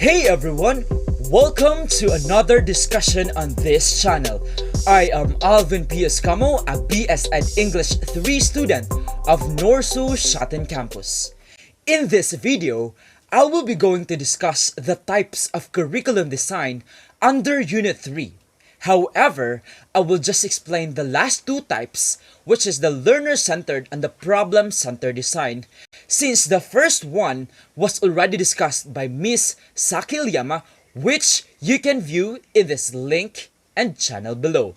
Hey everyone! Welcome to another discussion on this channel. I am Alvin P. Escamo, a BS Ed English 3 student of Norsu Shatin Campus. In this video, I will be going to discuss the types of curriculum design under Unit 3. However, I will just explain the last two types, which is the learner-centered and the problem-centered design, since the first one was already discussed by Miss Sakiliyama, which you can view in this link and channel below.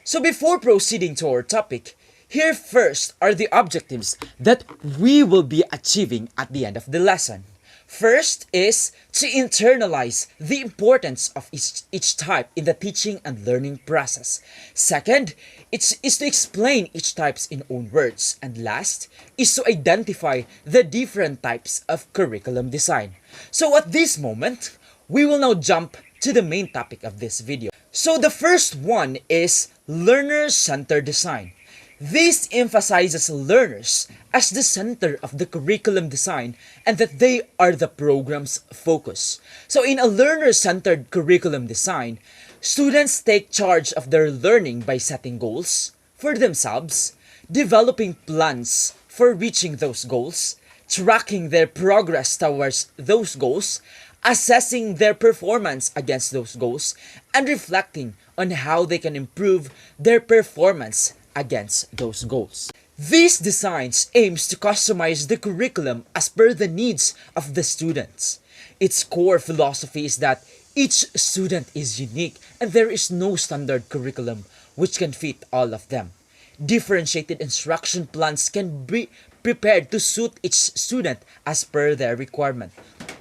So before proceeding to our topic, here first are the objectives that we will be achieving at the end of the lesson. First is to internalize the importance of each type in the teaching and learning process. Second, is to explain each types in own words. And last is to identify the different types of curriculum design. So at this moment, we will now jump to the main topic of this video. So the first one is learner-centered design. This emphasizes learners as the center of the curriculum design and that they are the program's focus. So in a learner-centered curriculum design, students take charge of their learning by setting goals for themselves, developing plans for reaching those goals, tracking their progress towards those goals, assessing their performance against those goals, and reflecting on how they can improve their performance against those goals. These designs aims to customize the curriculum as per the needs of the students. Its core philosophy is that each student is unique and there is no standard curriculum which can fit all of them. Differentiated instruction plans can be prepared to suit each student as per their requirement.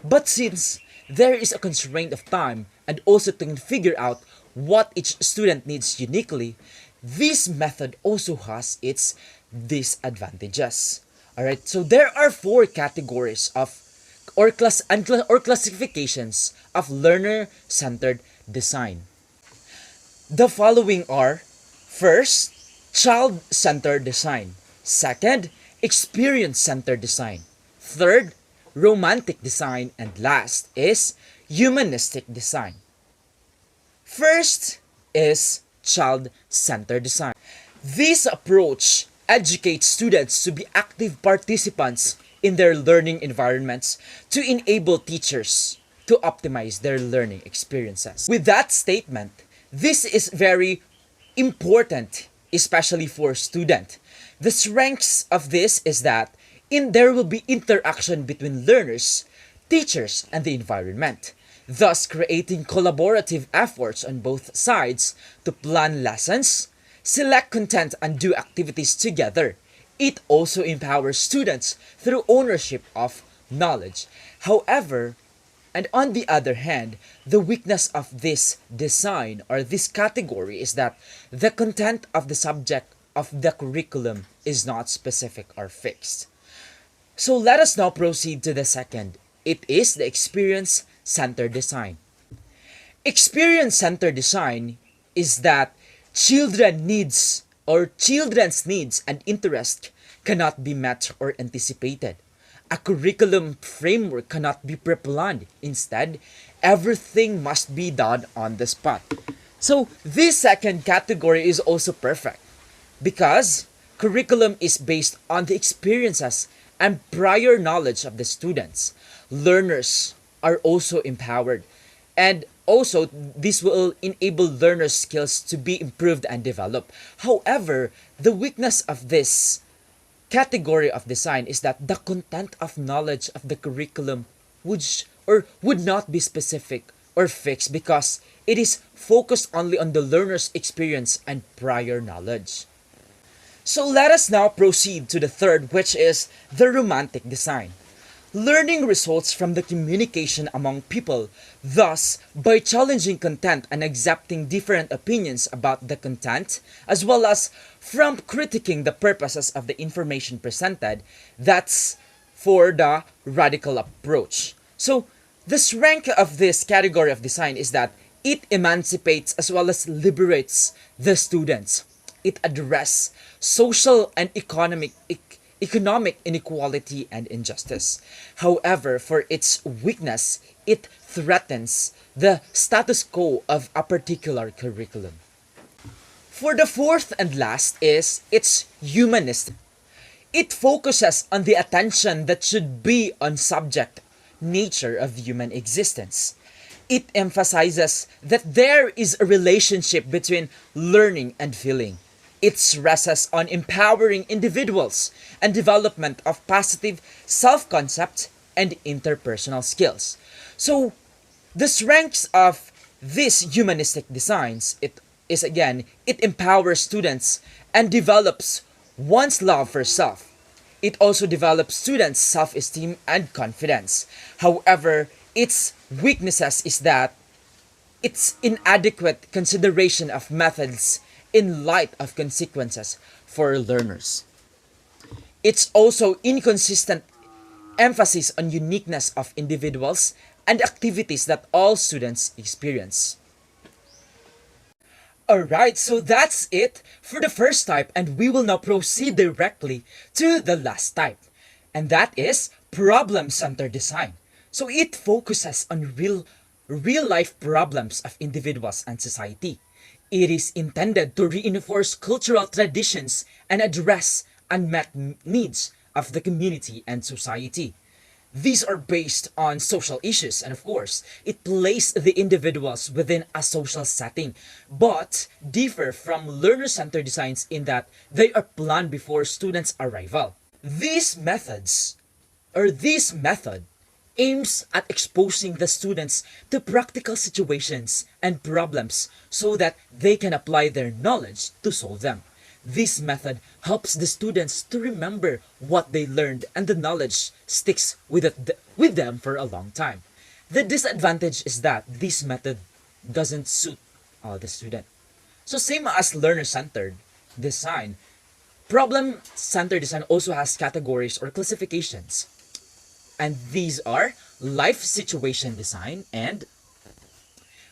But since there is a constraint of time and also to figure out what each student needs uniquely, this method also has its disadvantages. Alright, so there are four categories of or classifications of learner-centered design. The following are: first, child-centered design; second, experience-centered design; third, romantic design; and last is humanistic design. First is child-centered design. This approach educates students to be active participants in their learning environments to enable teachers to optimize their learning experiences. With that statement, this is very important, especially for students. The strengths of this is that there will be interaction between learners, teachers, and the environment, thus creating collaborative efforts on both sides to plan lessons, select content, and do activities together. It also empowers students through ownership of knowledge. However, and on the other hand, the weakness of this design or this category is that the content of the subject of the curriculum is not specific or fixed. So let us now proceed to the second. It is the experience-centered design. Experience-centered design is that children's needs and interest cannot be met or anticipated. A curriculum framework cannot be pre-planned. Instead, everything must be done on the spot. So this second category is also perfect because curriculum is based on the experiences and prior knowledge of the students. Learners are also empowered, and also this will enable learners' skills to be improved and developed. However, the weakness of this category of design is that the content of knowledge of the curriculum would not be specific or fixed because it is focused only on the learner's experience and prior knowledge. So let us now proceed to the third, which is the romantic design. Learning results from the communication among people. Thus, by challenging content and accepting different opinions about the content, as well as from critiquing the purposes of the information presented, that's for the radical approach. So, the strength of this category of design is that it emancipates as well as liberates the students. It addresses social and economic inequality and injustice. However, for its weakness, it threatens the status quo of a particular curriculum. For the fourth and last is it's humanistic. It focuses on the attention that should be on subject nature of human existence. It emphasizes that there is a relationship between learning and feeling. It stresses on empowering individuals and development of positive self-concept and interpersonal skills. So, the strengths of these humanistic designs, it is again, it empowers students and develops one's love for self. It also develops students' self-esteem and confidence. However, its weaknesses is that its inadequate consideration of methods in light of consequences for learners. It's also inconsistent emphasis on uniqueness of individuals and activities that all students experience. Alright, so that's it for the first type, and we will now proceed directly to the last type. And that is problem-centered design. So it focuses on real life problems of individuals and society. It is intended to reinforce cultural traditions and address unmet needs of the community and society. These are based on social issues, and of course, it places the individuals within a social setting, but differ from learner-centered designs in that they are planned before students' arrival. This method aims at exposing the students to practical situations and problems so that they can apply their knowledge to solve them. This method helps the students to remember what they learned, and the knowledge sticks with them for a long time. The disadvantage is that this method doesn't suit all the student. So same as learner-centered design, problem-centered design also has categories or classifications. And these are life situation design and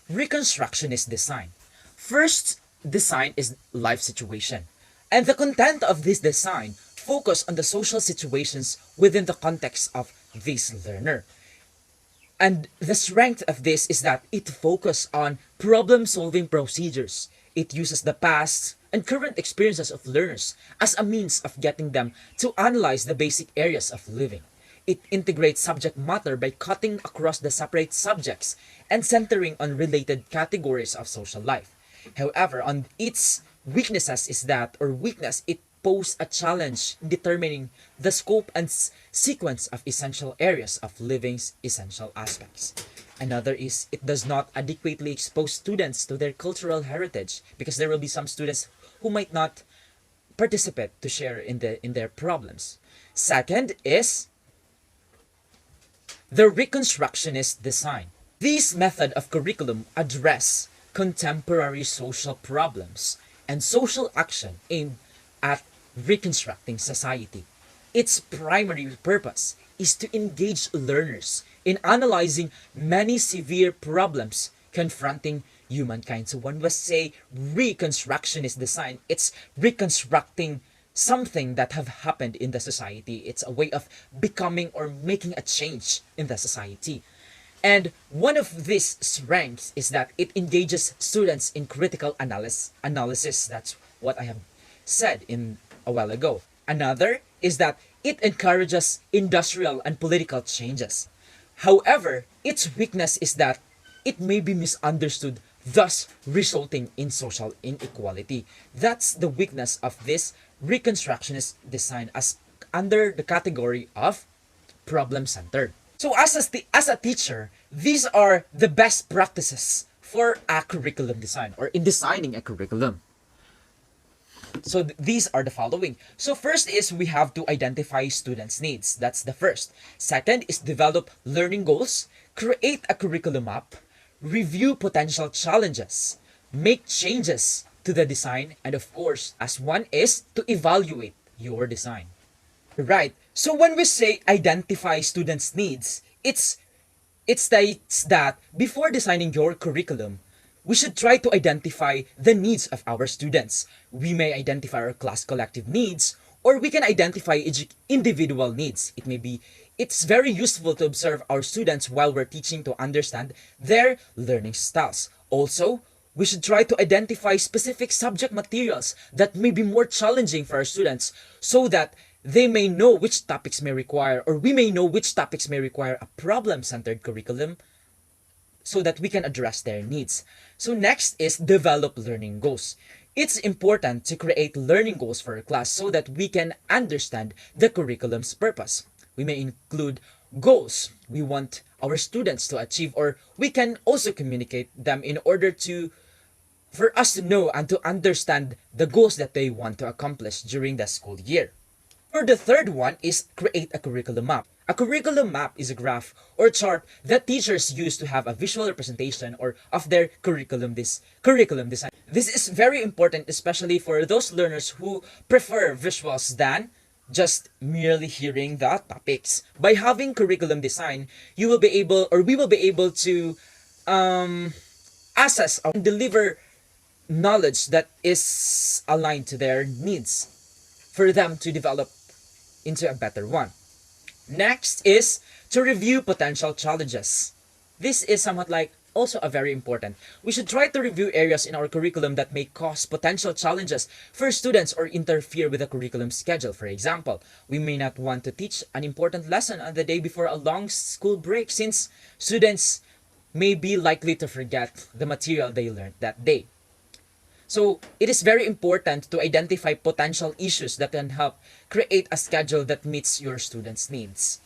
reconstructionist design. First design is life situation. And the content of this design focus on the social situations within the context of this learner. And the strength of this is that it focuses on problem-solving procedures. It uses the past and current experiences of learners as a means of getting them to analyze the basic areas of living. It integrates subject matter by cutting across the separate subjects and centering on related categories of social life. However, on its weaknesses is that, or weakness, it poses a challenge in determining the scope and sequence of essential areas of living's essential aspects. Another is it does not adequately expose students to their cultural heritage, because there will be some students who might not participate to share in their problems. Second is the reconstructionist design. This method of curriculum address contemporary social problems and social action aimed at reconstructing society. Its primary purpose is to engage learners in analyzing many severe problems confronting humankind. So when we say reconstructionist design, it's reconstructing something that have happened in the society. It's a way of becoming or making a change in the society. And one of these strengths is that it engages students in critical analysis. That's what I have said in a while ago. Another is that it encourages industrial and political changes. However, its weakness is that it may be misunderstood, thus resulting in social inequality. That's the weakness of this reconstructionist design as under the category of problem-centered. So as a teacher, these are the best practices for a curriculum design or in designing a curriculum. So these are the following. So first is we have to identify students' needs. That's the first. Second is develop learning goals, create a curriculum map, review potential challenges, make changes to the design, and of course, as one is to evaluate your design. Right. So when we say identify students' needs, it states that before designing your curriculum, we should try to identify the needs of our students. We may identify our class collective needs, or we can identify individual needs. It may be it's very useful to observe our students while we're teaching to understand their learning styles. Also, we should try to identify specific subject materials that may be more challenging for our students so that they may know which topics may require, or we may know which topics may require a problem-centered curriculum so that we can address their needs. So next is develop learning goals. It's important to create learning goals for a class so that we can understand the curriculum's purpose. We may include goals we want our students to achieve, or we can also communicate them in order for us to know and to understand the goals that they want to accomplish during the school year. For the third one is create a curriculum map. A curriculum map is a graph or chart that teachers use to have a visual representation or of their curriculum design. This is very important, especially for those learners who prefer visuals than just merely hearing the topics. By having curriculum design, you will be able, or we will be able to assess and deliver knowledge that is aligned to their needs for them to develop into a better one. Next is to review potential challenges. This is somewhat like also a very important. We should try to review areas in our curriculum that may cause potential challenges for students or interfere with the curriculum schedule. For example, we may not want to teach an important lesson on the day before a long school break since students may be likely to forget the material they learned that day. So it is very important to identify potential issues that can help create a schedule that meets your students' needs.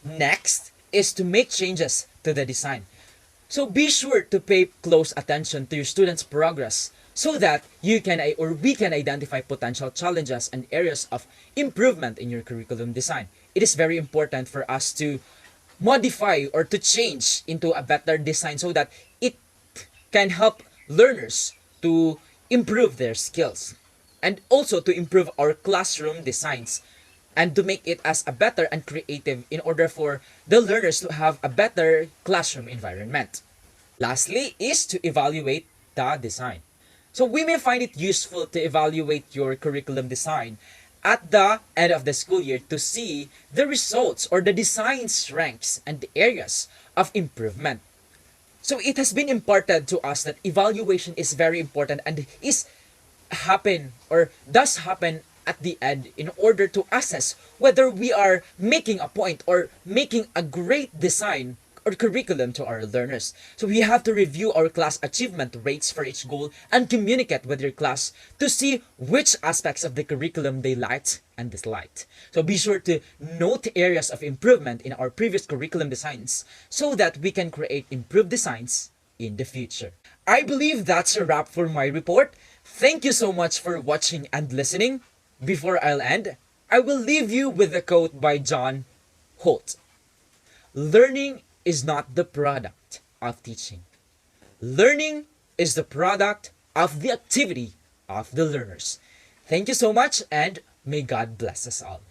Next is to make changes to the design. So be sure to pay close attention to your students' progress so that you can or we can identify potential challenges and areas of improvement in your curriculum design. It is very important for us to modify or to change into a better design so that it can help learners to improve their skills and also to improve our classroom designs and to make it as a better and creative in order for the learners to have a better classroom environment. Lastly is to evaluate the design. So we may find it useful to evaluate your curriculum design at the end of the school year to see the results or the design strengths and the areas of improvement. So it has been imparted to us that evaluation is very important and does happen at the end in order to assess whether we are making a point or making a great design or curriculum to our learners. So we have to review our class achievement rates for each goal and communicate with your class to see which aspects of the curriculum they liked and disliked. So be sure to note areas of improvement in our previous curriculum designs so that we can create improved designs in the future. I believe that's a wrap for my report. Thank you so much for watching and listening. Before I'll end, I will leave you with a quote by John Holt. Learning is not the product of teaching. Learning is the product of the activity of the learners. Thank you so much and may God bless us all.